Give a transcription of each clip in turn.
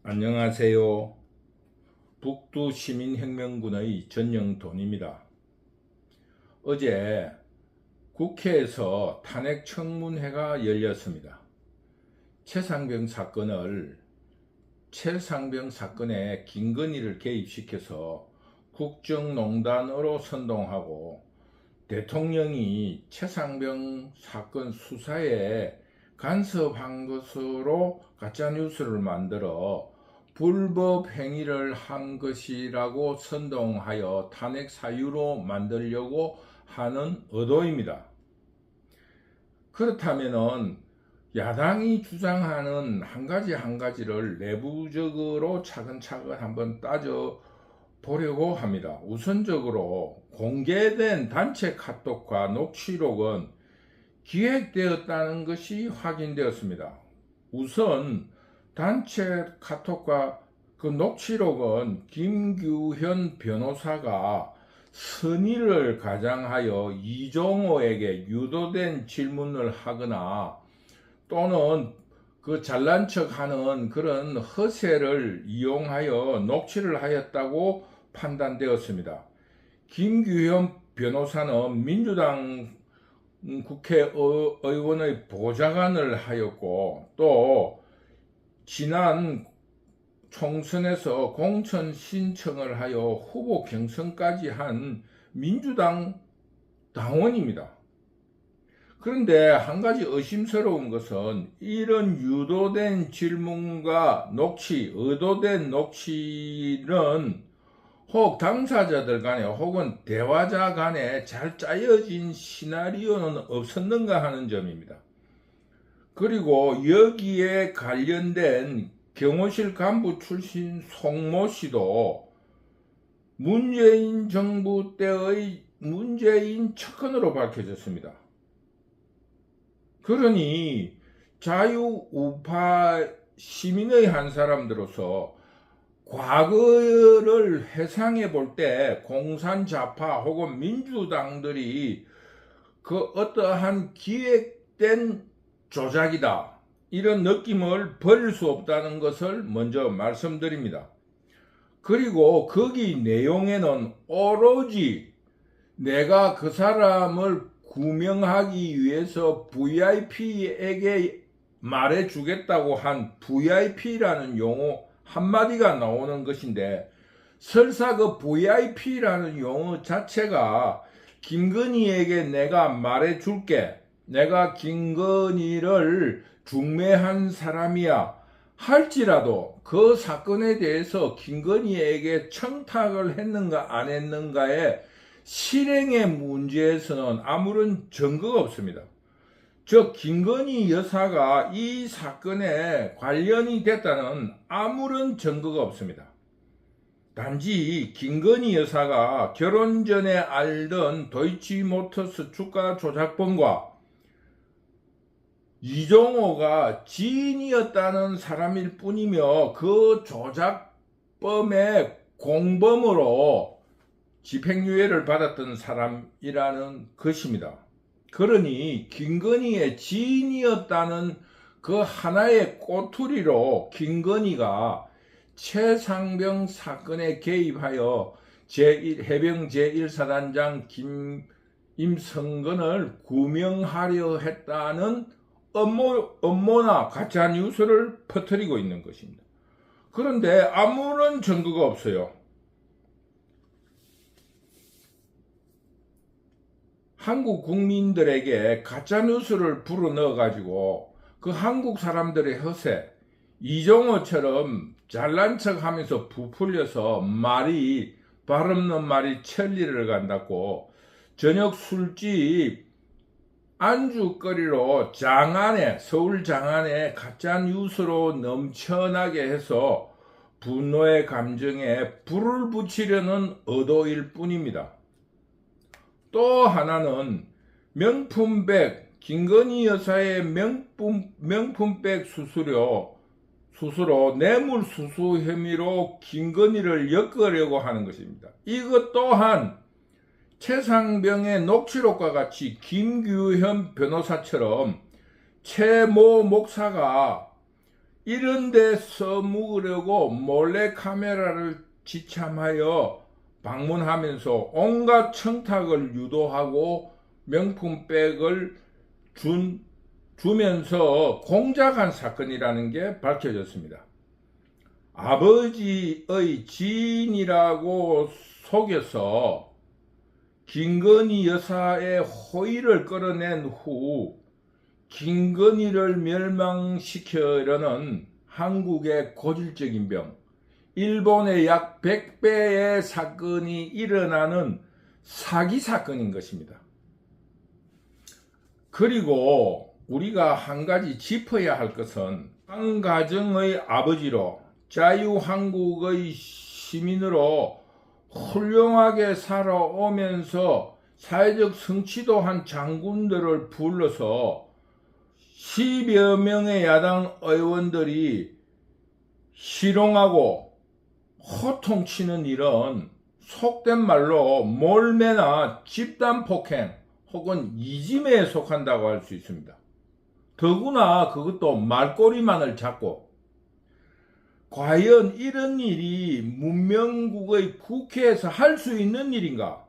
안녕하세요. 북두시민혁명군의 전영돈입니다. 어제 국회에서 탄핵 청문회가 열렸습니다. 최상병 사건에 김건희를 개입시켜서 국정농단으로 선동하고 대통령이 최상병 사건 수사에 간섭한 것으로 가짜뉴스를 만들어 불법 행위를 한 것이라고 선동하여 탄핵 사유로 만들려고 하는 의도입니다. 그렇다면은 야당이 주장하는 한 가지를 내부적으로 차근차근 한번 따져 보려고 합니다. 우선적으로 공개된 단체 카톡과 녹취록은 기획되었다는 것이 확인되었습니다. 우선 단체 카톡과 그 녹취록은 김규현 변호사가 선의를 가장하여 이종호에게 유도된 질문을 하거나 또는 그 잘난 척하는 그런 허세를 이용하여 녹취를 하였다고 판단되었습니다. 김규현 변호사는 민주당 국회의원의 보좌관을 하였고 또 지난 총선에서 공천 신청을 하여 후보 경선까지 한 민주당 당원입니다. 그런데 한 가지 의심스러운 것은 이런 유도된 질문과 의도된 녹취는 혹 당사자들 간에 혹은 대화자 간에 잘 짜여진 시나리오는 없었는가 하는 점입니다. 그리고 여기에 관련된 경호실 간부 출신 송모 씨도 문재인 정부 때의 문재인 측근으로 밝혀졌습니다. 그러니 자유우파 시민의 한 사람들로서 과거를 회상해 볼 때 공산좌파 혹은 민주당들이 그 어떠한 기획된 조작이다 이런 느낌을 버릴 수 없다는 것을 먼저 말씀드립니다. 그리고 거기 내용에는 오로지 내가 그 사람을 구명하기 위해서 VIP에게 말해주겠다고 한 VIP라는 용어 한마디가 나오는 것인데 설사 그 VIP라는 용어 자체가 김건희에게 내가 말해줄게, 내가 김건희를 중매한 사람이야 할지라도 그 사건에 대해서 김건희에게 청탁을 했는가 안 했는가에 실행의 문제에서는 아무런 증거가 없습니다. 즉 김건희 여사가 이 사건에 관련이 됐다는 아무런 증거가 없습니다. 단지 김건희 여사가 결혼 전에 알던 도이치모터스 주가 조작범과 이종호가 지인이었다는 사람일 뿐이며 그 조작범의 공범으로 집행유예를 받았던 사람이라는 것입니다. 그러니 김건희의 지인이었다는 그 하나의 꼬투리로 김건희가 최상병 사건에 개입하여 해병 제1사단장 임성근을 구명하려 했다는 음모나 가짜뉴스를 퍼뜨리고 있는 것입니다. 그런데 아무런 증거가 없어요. 한국 국민들에게 가짜뉴스를 불어넣어가지고 그 한국 사람들의 허세, 이종호처럼 잘난 척하면서 부풀려서 발없는 말이 천리를 간다고 저녁 술집 안주거리로 서울 장안에 가짜뉴스로 넘쳐나게 해서 분노의 감정에 불을 붙이려는 의도일 뿐입니다. 또 하나는 명품백, 김건희 여사의 명품백 수수로 뇌물수수 혐의로 김건희를 엮으려고 하는 것입니다. 이것 또한 최상병의 녹취록과 같이 김규현 변호사처럼 최모 목사가 이런 데 써먹으려고 몰래 카메라를 지참하여 방문하면서 온갖 청탁을 유도하고 명품백을 주면서 공작한 사건이라는 게 밝혀졌습니다. 아버지의 지인이라고 속여서 김건희 여사의 호의를 끌어낸 후 김건희를 멸망시키려는 한국의 고질적인 병, 일본의 약 100배의 사건이 일어나는 사기 사건인 것입니다. 그리고 우리가 한 가지 짚어야 할 것은 한 가정의 아버지로 자유한국의 시민으로 훌륭하게 살아오면서 사회적 성취도 한 장군들을 불러서 10여 명의 야당 의원들이 희롱하고 호통치는 일은 속된 말로 몰매나 집단폭행 혹은 이지매에 속한다고 할 수 있습니다. 더구나 그것도 말꼬리만을 잡고, 과연 이런 일이 문명국의 국회에서 할 수 있는 일인가?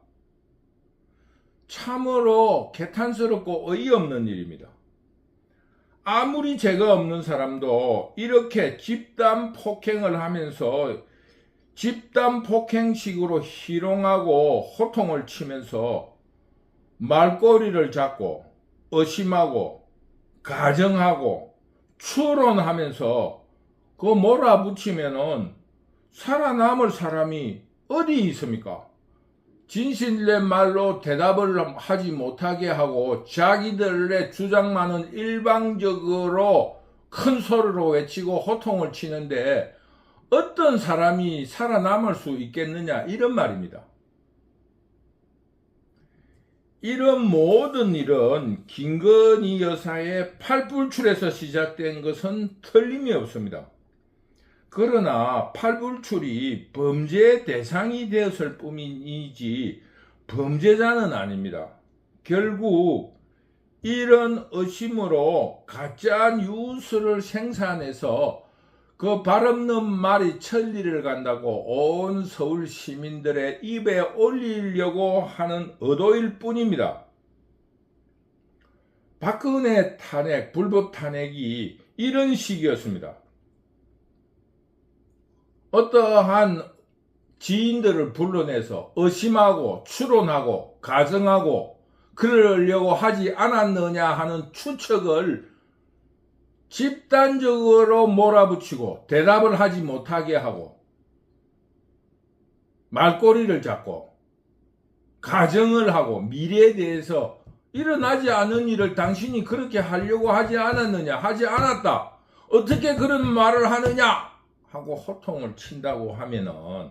참으로 개탄스럽고 어이없는 일입니다. 아무리 죄가 없는 사람도 이렇게 집단 폭행을 하면서 집단 폭행식으로 희롱하고 호통을 치면서 말꼬리를 잡고 의심하고 가정하고 추론하면서 그 몰아붙이면은 살아남을 사람이 어디 있습니까? 진실된 말로 대답을 하지 못하게 하고 자기들의 주장만은 일방적으로 큰 소리로 외치고 호통을 치는데 어떤 사람이 살아남을 수 있겠느냐, 이런 말입니다. 이런 모든 일은 김건희 여사의 팔불출에서 시작된 것은 틀림이 없습니다. 그러나 팔불출이 범죄의 대상이 되었을 뿐이지 범죄자는 아닙니다. 결국 이런 의심으로 가짜 뉴스를 생산해서 그 발없는 말이 천리를 간다고 온 서울 시민들의 입에 올리려고 하는 의도일 뿐입니다. 박근혜 탄핵, 불법 탄핵이 이런 식이었습니다. 어떠한 지인들을 불러내서 의심하고 추론하고 가정하고 그러려고 하지 않았느냐 하는 추측을 집단적으로 몰아붙이고 대답을 하지 못하게 하고 말꼬리를 잡고 가정을 하고 미래에 대해서 일어나지 않은 일을 당신이 그렇게 하려고 하지 않았느냐, 하지 않았다, 어떻게 그런 말을 하느냐 하고 호통을 친다고 하면은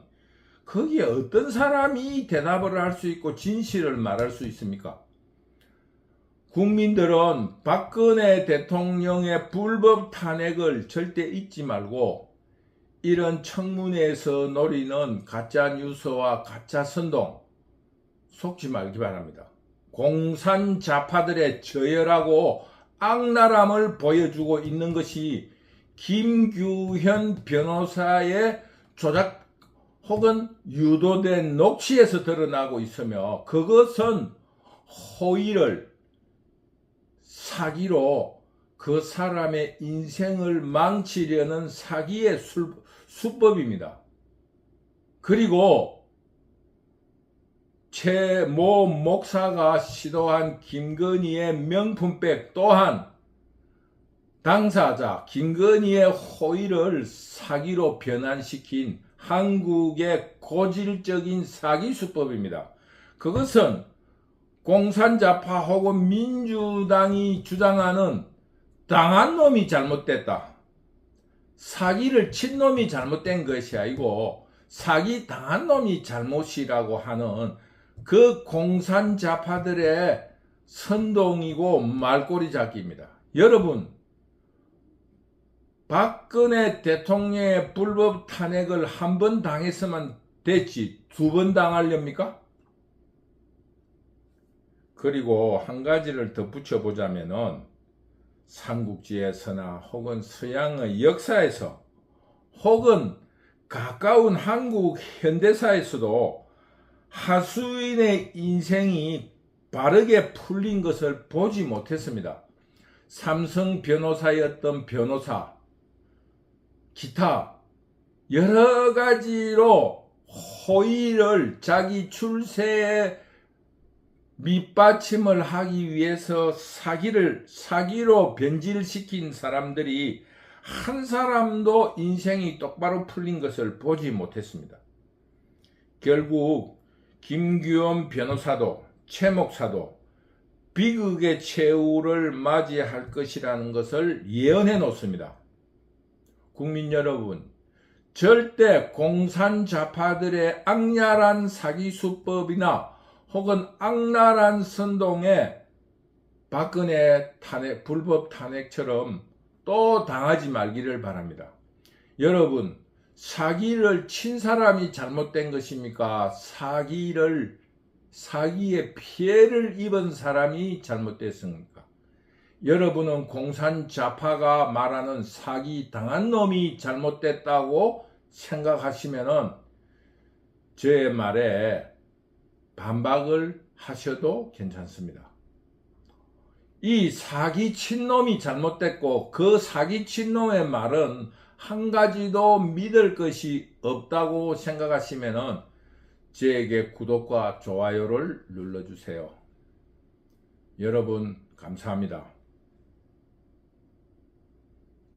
거기에 어떤 사람이 대답을 할 수 있고 진실을 말할 수 있습니까? 국민들은 박근혜 대통령의 불법 탄핵을 절대 잊지 말고 이런 청문회에서 노리는 가짜뉴스와 가짜선동 속지 말기 바랍니다. 공산 좌파들의 저열하고 악랄함을 보여주고 있는 것이 김규현 변호사의 조작 혹은 유도된 녹취에서 드러나고 있으며, 그것은 호의를 사기로 그 사람의 인생을 망치려는 사기의 수법입니다. 그리고 최 모 목사가 시도한 김건희의 명품백 또한 당사자 김건희의 호의를 사기로 변환시킨 한국의 고질적인 사기 수법입니다. 그것은 공산좌파 혹은 민주당이 주장하는 당한 놈이 잘못됐다, 사기를 친 놈이 잘못된 것이 아니고 사기 당한 놈이 잘못이라고 하는 그 공산좌파들의 선동이고 말꼬리 잡기입니다. 여러분, 박근혜 대통령의 불법 탄핵을 한 번 당했으면 됐지 두 번 당하렵니까? 그리고 한 가지를 덧붙여 보자면은 삼국지에서나 혹은 서양의 역사에서 혹은 가까운 한국 현대사에서도 하수인의 인생이 바르게 풀린 것을 보지 못했습니다. 삼성 변호사였던 변호사, 기타 여러 가지로 호의를 자기 출세에 밑받침을 하기 위해서 사기로 변질시킨 사람들이 한 사람도 인생이 똑바로 풀린 것을 보지 못했습니다. 결국 김규원 변호사도 최 목사도 비극의 최후를 맞이할 것이라는 것을 예언해 놓습니다. 국민 여러분, 절대 공산좌파들의 악랄한 사기수법이나 혹은 악랄한 선동에 박근혜 불법 탄핵처럼 또 당하지 말기를 바랍니다. 여러분, 사기를 친 사람이 잘못된 것입니까? 사기의 피해를 입은 사람이 잘못됐습니까? 여러분은 공산좌파가 말하는 사기 당한 놈이 잘못됐다고 생각하시면은 제 말에 반박을 하셔도 괜찮습니다. 이 사기 친 놈이 잘못됐고 그 사기 친 놈의 말은 한 가지도 믿을 것이 없다고 생각하시면은 저에게 구독과 좋아요를 눌러주세요. 여러분 감사합니다.